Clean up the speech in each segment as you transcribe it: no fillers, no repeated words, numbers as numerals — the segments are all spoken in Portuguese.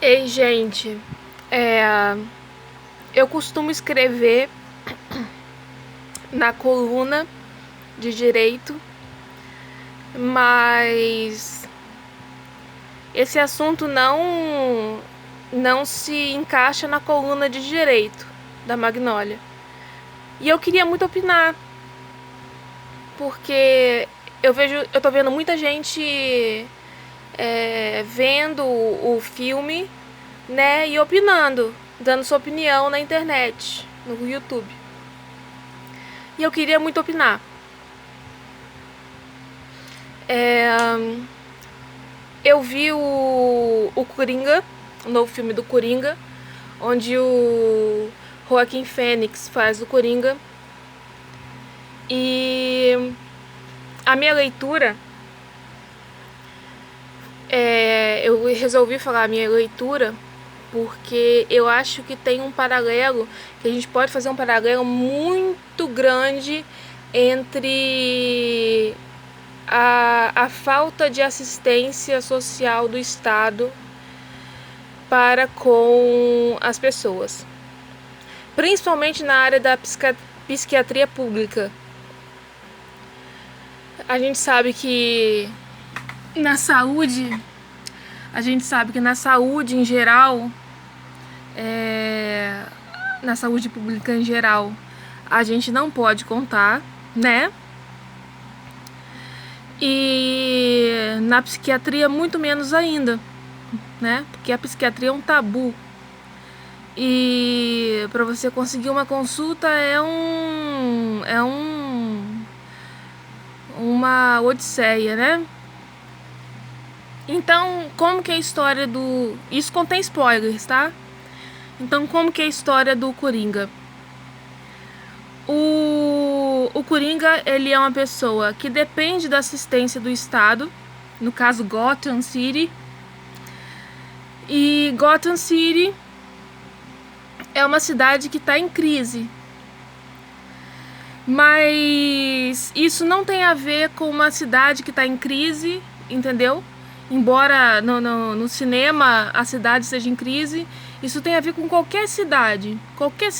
Ei, gente, eu costumo escrever na coluna de direito, mas esse assunto não se encaixa na coluna de direito da Magnólia. E eu queria muito opinar, porque eu tô vendo muita gente vendo o filme, né, e opinando, dando sua opinião na internet, no YouTube. E eu queria muito opinar. Eu vi o Coringa, o novo filme do Coringa, onde o Joaquin Phoenix faz o Coringa. E a minha leitura, eu resolvi falar a minha leitura porque eu acho que tem um paralelo, que a gente pode fazer um paralelo muito grande entre a falta de assistência social do Estado para com as pessoas, principalmente na área da psiquiatria pública. A gente sabe que na saúde em geral, na saúde pública em geral, a gente não pode contar, né? E na psiquiatria muito menos ainda, né? Porque a psiquiatria é um tabu. E para você conseguir uma consulta uma odisseia, né? Então, como que é a história do... Isso contém spoilers, tá? Então, como que é a história do Coringa? O Coringa, ele é uma pessoa que depende da assistência do Estado, no caso Gotham City. E Gotham City é uma cidade que está em crise. Mas isso não tem a ver com uma cidade que está em crise, entendeu? Embora no cinema a cidade esteja em crise, isso tem a ver com qualquer cidade qualquer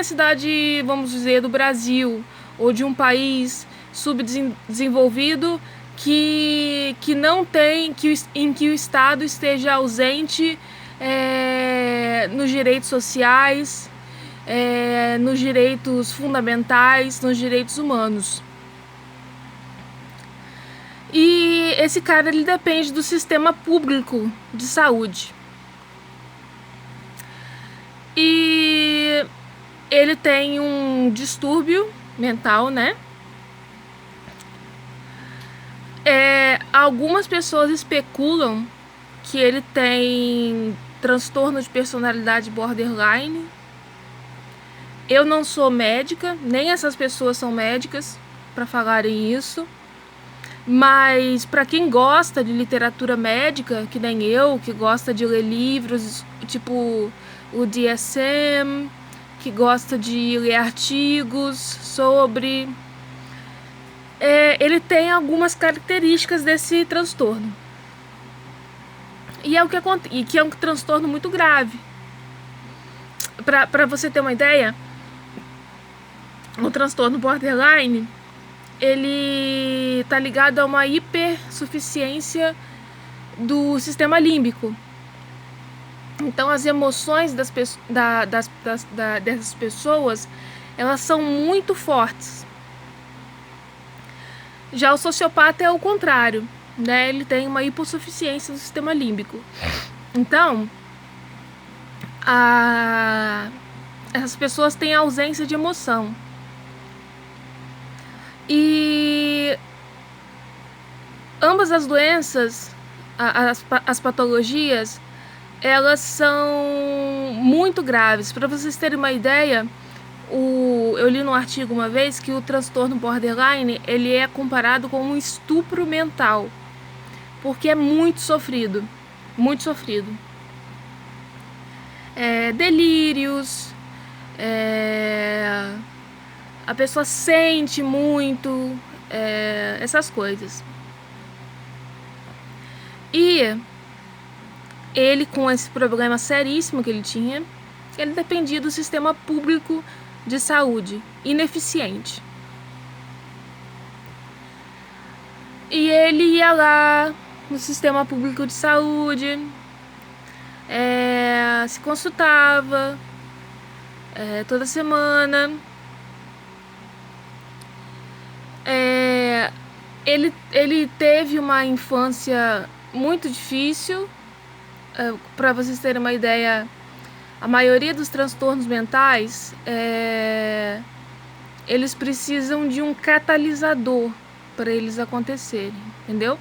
cidade, vamos dizer, do Brasil ou de um país subdesenvolvido que não tem, em que o Estado esteja ausente nos direitos sociais, nos direitos fundamentais, nos direitos humanos. E esse cara, ele depende do sistema público de saúde. E ele tem um distúrbio mental, né? Algumas pessoas especulam que ele tem transtorno de personalidade borderline. Eu não sou médica, nem essas pessoas são médicas para falarem isso. Mas para quem gosta de literatura médica, que nem eu, que gosta de ler livros tipo o DSM, que gosta de ler artigos sobre... ele tem algumas características desse transtorno. E que é um transtorno muito grave. Para você ter uma ideia, o transtorno borderline, ele tá ligado a uma hipersuficiência do sistema límbico. Então as emoções dessas pessoas, elas são muito fortes. Já o sociopata é o contrário, né? Ele tem uma hipossuficiência do sistema límbico. Então, essas pessoas têm ausência de emoção. E ambas as doenças, as patologias, elas são muito graves. Para vocês terem uma ideia, eu li num artigo uma vez que o transtorno borderline, ele é comparado com um estupro mental, porque é muito sofrido, muito sofrido. Delírios, a pessoa sente muito, essas coisas. E ele, com esse problema seríssimo que ele tinha, ele dependia do sistema público de saúde, ineficiente. E ele ia lá no sistema público de saúde, se consultava toda semana. Ele teve uma infância muito difícil. Para vocês terem uma ideia, a maioria dos transtornos mentais, eles precisam de um catalisador para eles acontecerem, entendeu?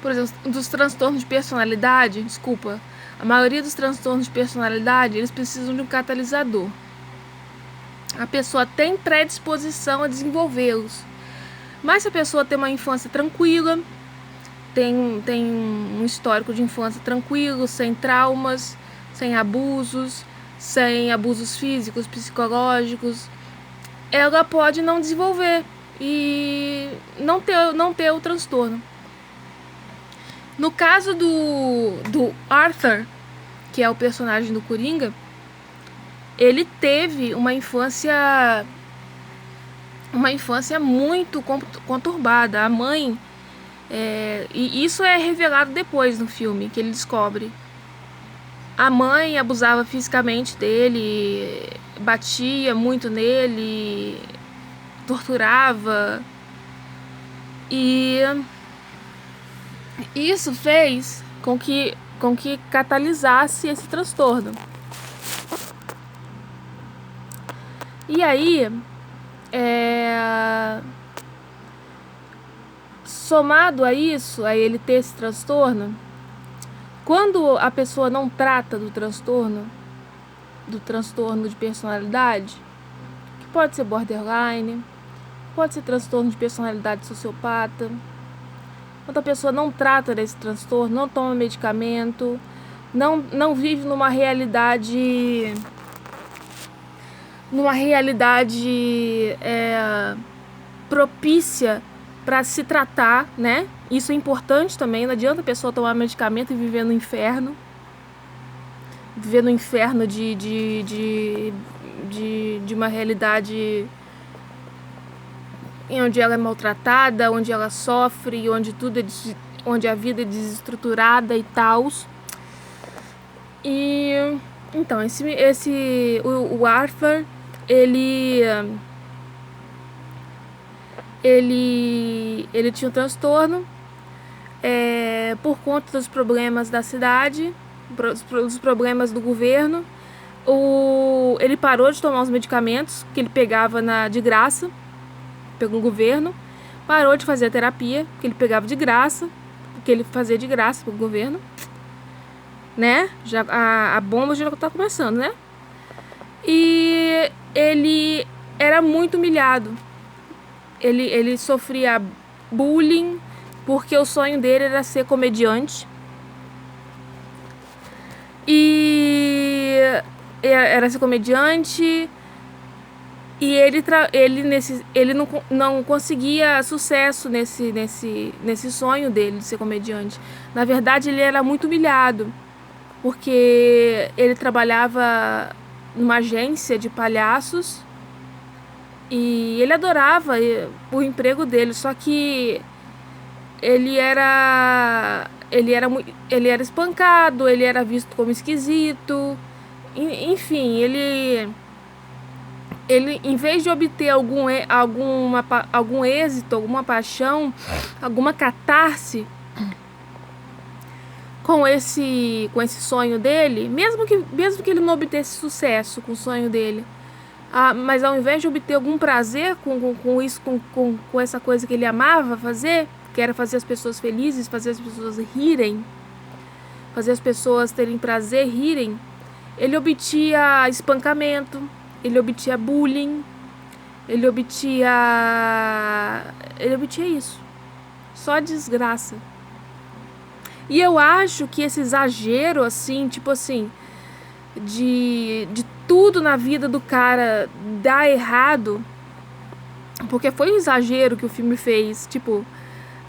Por exemplo, dos transtornos de personalidade, a maioria dos transtornos de personalidade, eles precisam de um catalisador. A pessoa tem predisposição a desenvolvê-los. Mas se a pessoa tem uma infância tranquila, tem um histórico de infância tranquilo, sem traumas, sem abusos físicos, psicológicos, ela pode não desenvolver e não ter o transtorno. No caso do Arthur, que é o personagem do Coringa, ele teve uma infância muito conturbada. A mãe, e isso é revelado depois no filme, que ele descobre. A mãe abusava fisicamente dele, batia muito nele, torturava. E isso fez com que catalisasse esse transtorno. E aí, somado a isso, a ele ter esse transtorno, quando a pessoa não trata do transtorno de personalidade, que pode ser borderline, pode ser transtorno de personalidade sociopata, quando a pessoa não trata desse transtorno, não toma medicamento, não vive numa realidade propícia para se tratar, né? Isso é importante também. Não adianta a pessoa tomar medicamento e viver no inferno. Viver no inferno de uma realidade onde ela é maltratada, onde ela sofre, onde a vida é desestruturada e tal. E então, o Arthur, ele tinha um transtorno por conta dos problemas da cidade, dos problemas do governo. Ele parou de tomar os medicamentos que ele pegava de graça pelo governo, parou de fazer a terapia que ele pegava de graça, que ele fazia de graça pelo governo, né? Já a bomba já está começando, né? E ele era muito humilhado. Ele sofria bullying porque o sonho dele era ser comediante. E era ser comediante. E ele não conseguia sucesso nesse sonho dele de ser comediante. Na verdade, ele era muito humilhado, porque ele trabalhava numa agência de palhaços e ele adorava o emprego dele, só que ele era espancado, ele era visto como esquisito, enfim, ele em vez de obter algum êxito, alguma paixão, alguma catarse com esse sonho dele, mesmo que ele não obtesse sucesso com o sonho dele, mas ao invés de obter algum prazer com isso, com essa coisa que ele amava fazer, que era fazer as pessoas felizes, fazer as pessoas rirem, fazer as pessoas terem prazer, rirem, ele obtia espancamento, ele obtia bullying, ele obtia isso. Só desgraça. E eu acho que esse exagero, assim, tipo assim, de tudo na vida do cara dar errado, porque foi um exagero que o filme fez. Tipo,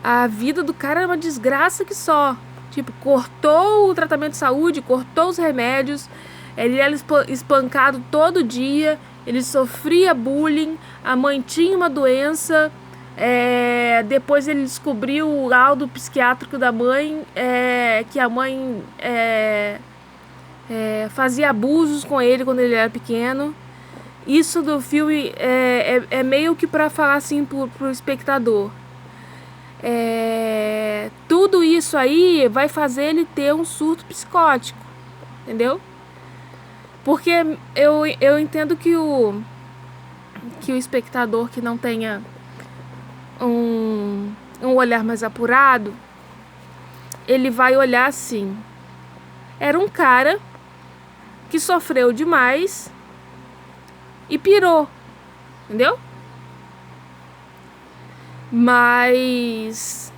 a vida do cara é uma desgraça que só. Tipo, cortou o tratamento de saúde, cortou os remédios, ele era espancado todo dia, ele sofria bullying, a mãe tinha uma doença, depois ele descobriu o laudo psiquiátrico da mãe, que a mãe fazia abusos com ele quando ele era pequeno. Isso do filme é meio que para falar assim pro espectador. Tudo isso aí vai fazer ele ter um surto psicótico, entendeu? Porque eu entendo que o espectador que não tenha um olhar mais apurado, ele vai olhar assim: era um cara que sofreu demais e pirou, entendeu? Mas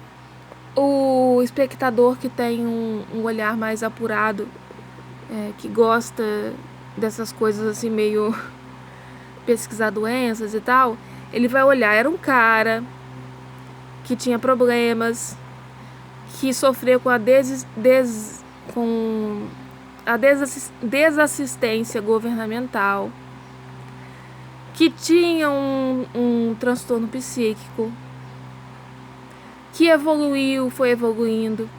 o espectador que tem um olhar mais apurado, que gosta dessas coisas assim, meio pesquisar doenças e tal, ele vai olhar, era um cara que tinha problemas, que sofreu com a desassistência governamental, que tinha um transtorno psíquico, que foi evoluindo.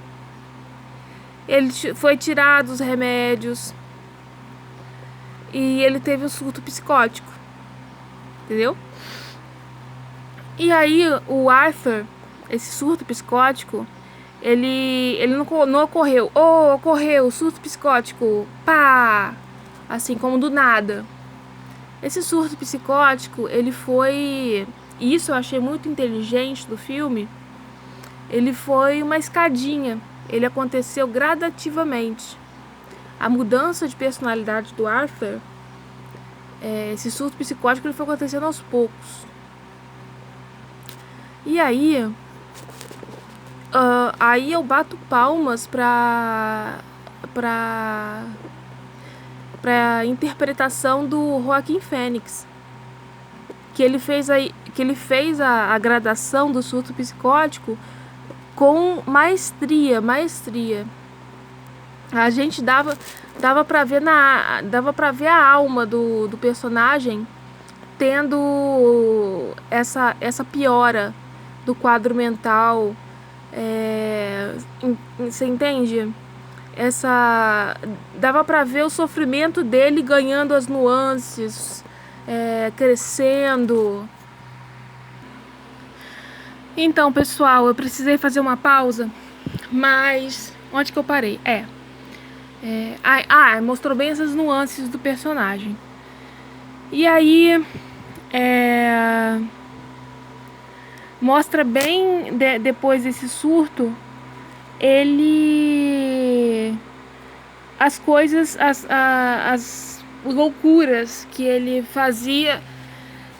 Ele foi tirado os remédios e ele teve um surto psicótico, entendeu? E aí o Arthur, esse surto psicótico, ele não ocorreu. Ocorreu surto psicótico, pá, assim como do nada. Esse surto psicótico, ele foi, e isso eu achei muito inteligente do filme, ele foi uma escadinha, ele aconteceu gradativamente. A mudança de personalidade do Arthur, esse surto psicótico, ele foi acontecendo aos poucos. E aí, eu bato palmas pra interpretação do Joaquin Phoenix, que ele fez a gradação do surto psicótico com maestria. A gente dava para ver a alma do personagem tendo essa piora do quadro mental. Você entende? Dava para ver o sofrimento dele ganhando as nuances, crescendo. Então, pessoal, eu precisei fazer uma pausa, mas onde que eu parei? Mostrou bem essas nuances do personagem. E aí, mostra bem, depois desse surto, as coisas, as loucuras que ele fazia,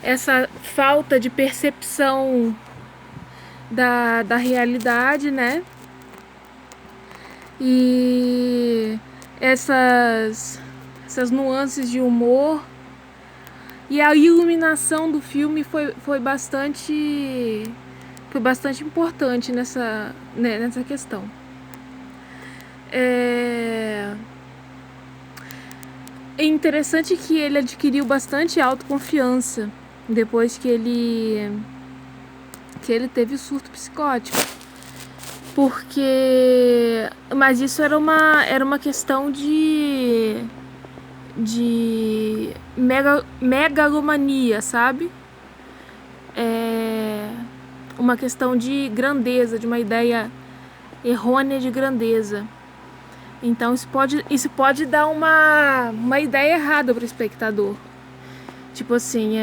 essa falta de percepção da realidade, né? E essas nuances de humor. E a iluminação do filme foi bastante importante nessa questão. É interessante que ele adquiriu bastante autoconfiança depois que ele teve o surto psicótico. Mas isso era uma questão de megalomania, sabe? Uma questão de grandeza, de uma ideia errônea de grandeza. Então isso pode dar uma ideia errada para o espectador. Tipo assim,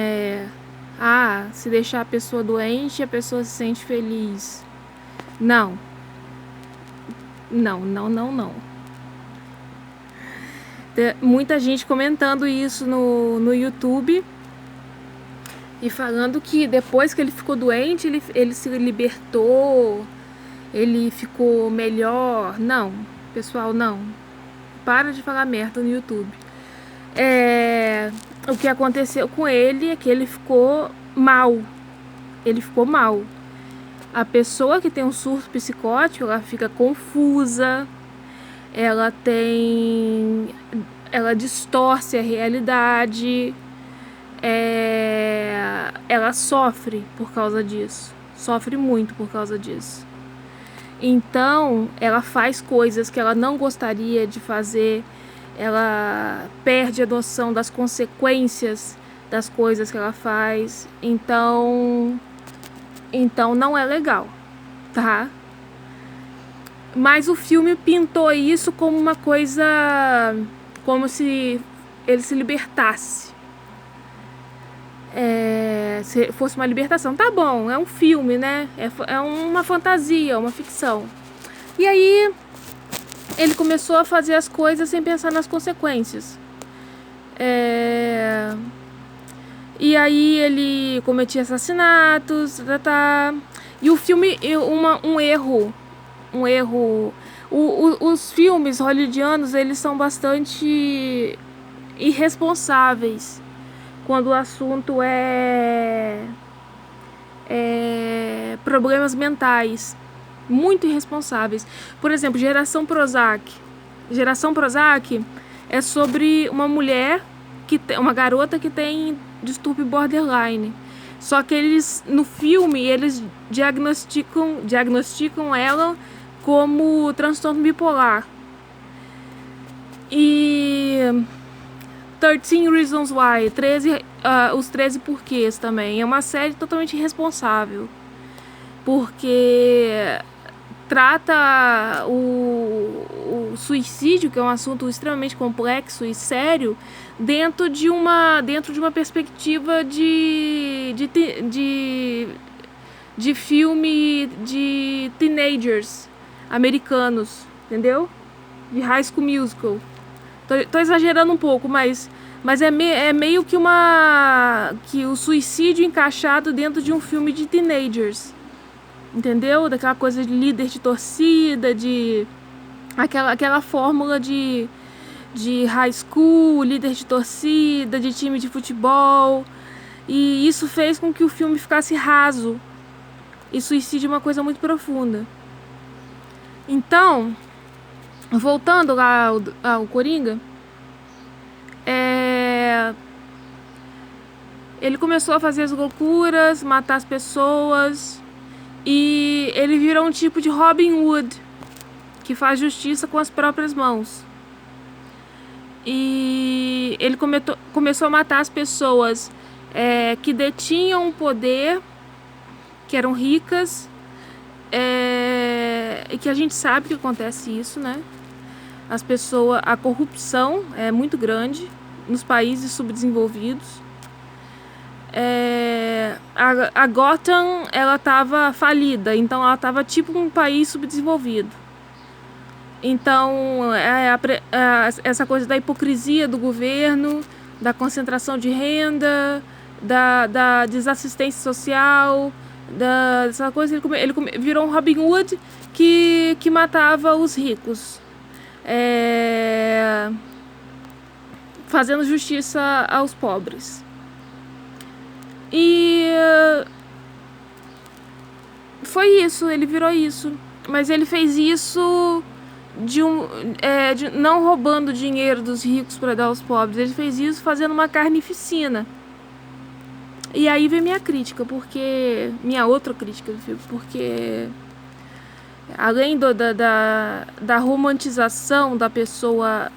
se deixar a pessoa doente, a pessoa se sente feliz. Não. Tem muita gente comentando isso no YouTube e falando que depois que ele ficou doente, ele se libertou, ele ficou melhor. Não, pessoal, não. Para de falar merda no YouTube. O que aconteceu com ele é que ele ficou mal. A pessoa que tem um surto psicótico, ela fica confusa, ela distorce a realidade, ela sofre por causa disso, sofre muito por causa disso. Então, ela faz coisas que ela não gostaria de fazer, ela perde a noção das consequências das coisas que ela faz, então não é legal, tá? Mas o filme pintou isso como uma coisa, como se ele se libertasse. Se fosse uma libertação, tá bom, é um filme, né? É uma fantasia, uma ficção. E aí ele começou a fazer as coisas sem pensar nas consequências. E aí ele cometia assassinatos, e o filme, um erro. Os filmes hollywoodianos, eles são bastante irresponsáveis quando o assunto é problemas mentais. Muito irresponsáveis. Por exemplo, Geração Prozac. Geração Prozac é sobre uma mulher, uma garota que tem distúrbio borderline. Só que eles, no filme, eles diagnosticam ela como transtorno bipolar. E 13 Reasons Why, os 13 porquês também. É uma série totalmente irresponsável, porque trata o suicídio, que é um assunto extremamente complexo e sério, dentro de uma perspectiva de filme de teenagers americanos, entendeu? De High School Musical. Tô exagerando um pouco, mas é meio que que o suicídio encaixado dentro de um filme de teenagers, entendeu? Daquela coisa de líder de torcida, de aquela fórmula de high school, líder de torcida, de time de futebol. E isso fez com que o filme ficasse raso. E suicídio é uma coisa muito profunda. Então, voltando lá ao Coringa, ele começou a fazer as loucuras, matar as pessoas, e ele virou um tipo de Robin Hood, que faz justiça com as próprias mãos. E ele começou a matar as pessoas que detinham poder, que eram ricas, e que a gente sabe que acontece isso, né? A corrupção é muito grande nos países subdesenvolvidos. A Gotham, ela estava falida, então ela estava tipo um país subdesenvolvido. Então, essa coisa da hipocrisia do governo, da concentração de renda, da desassistência social, dessa coisa, ele virou um Robin Hood que matava os ricos, fazendo justiça aos pobres. E foi isso, ele virou isso. Mas ele fez isso não roubando dinheiro dos ricos para dar aos pobres. Ele fez isso fazendo uma carnificina. E aí vem minha outra crítica do filme, porque além da romantização da pessoa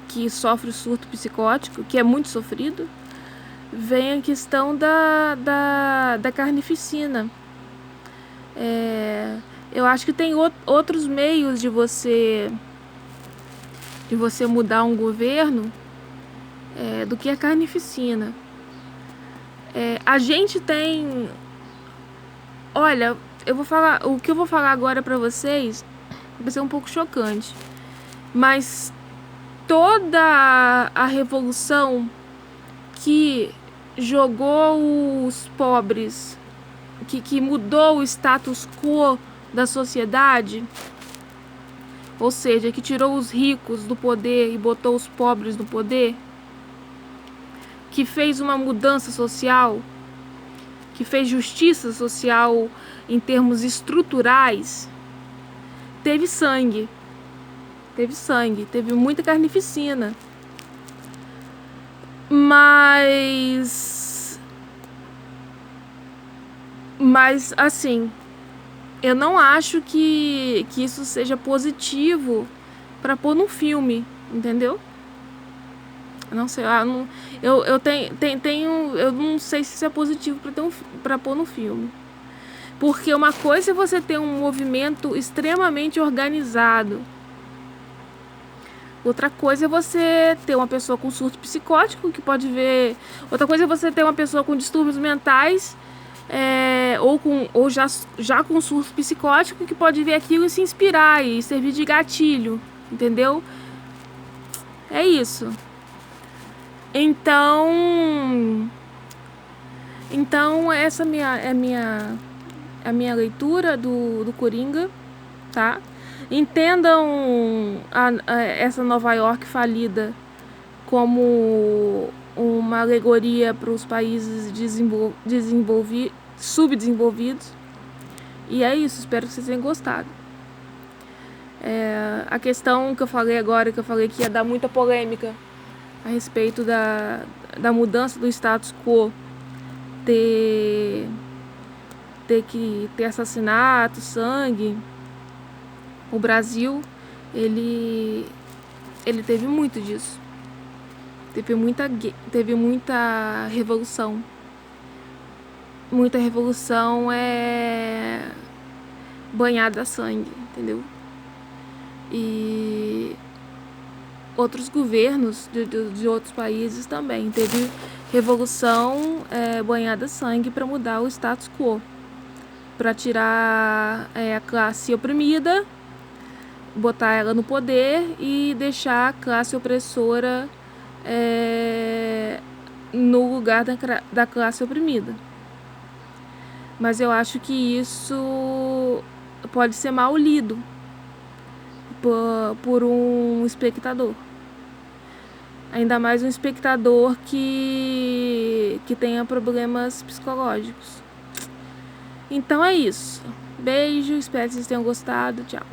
que sofre o surto psicótico, que é muito sofrido, vem a questão da carnificina. Eu acho que tem outros meios de você mudar um governo do que a carnificina. A gente tem... Olha, o que eu vou falar agora pra vocês vai ser um pouco chocante, mas toda a revolução que jogou os pobres, que mudou o status quo da sociedade, ou seja, que tirou os ricos do poder e botou os pobres no poder, que fez uma mudança social, que fez justiça social em termos estruturais, teve sangue. Teve sangue, teve muita carnificina. Mas assim, eu não acho que isso seja positivo para pôr num filme, entendeu? Eu não sei, eu não sei se isso é positivo para pôr no filme. Porque uma coisa é você ter um movimento extremamente organizado. Outra coisa é você ter uma pessoa com surto psicótico que pode ver. Outra coisa é você ter uma pessoa com distúrbios mentais ou já com surto psicótico que pode ver aquilo e se inspirar e servir de gatilho, entendeu? É isso. Então essa é a minha leitura do Coringa, tá? Entendam essa Nova York falida como uma alegoria para os países subdesenvolvidos. E é isso, espero que vocês tenham gostado. A questão que eu falei agora, que eu falei que ia dar muita polêmica a respeito da mudança do status quo, ter assassinato, sangue. O Brasil, ele teve muito disso. Teve muita revolução. Muita revolução banhada a sangue, entendeu? E outros governos de outros países também teve revolução banhada a sangue para mudar o status quo, para tirar a classe oprimida, botar ela no poder e deixar a classe opressora no lugar da classe oprimida. Mas eu acho que isso pode ser mal lido por um espectador. Ainda mais um espectador que tenha problemas psicológicos. Então é isso. Beijo, espero que vocês tenham gostado. Tchau.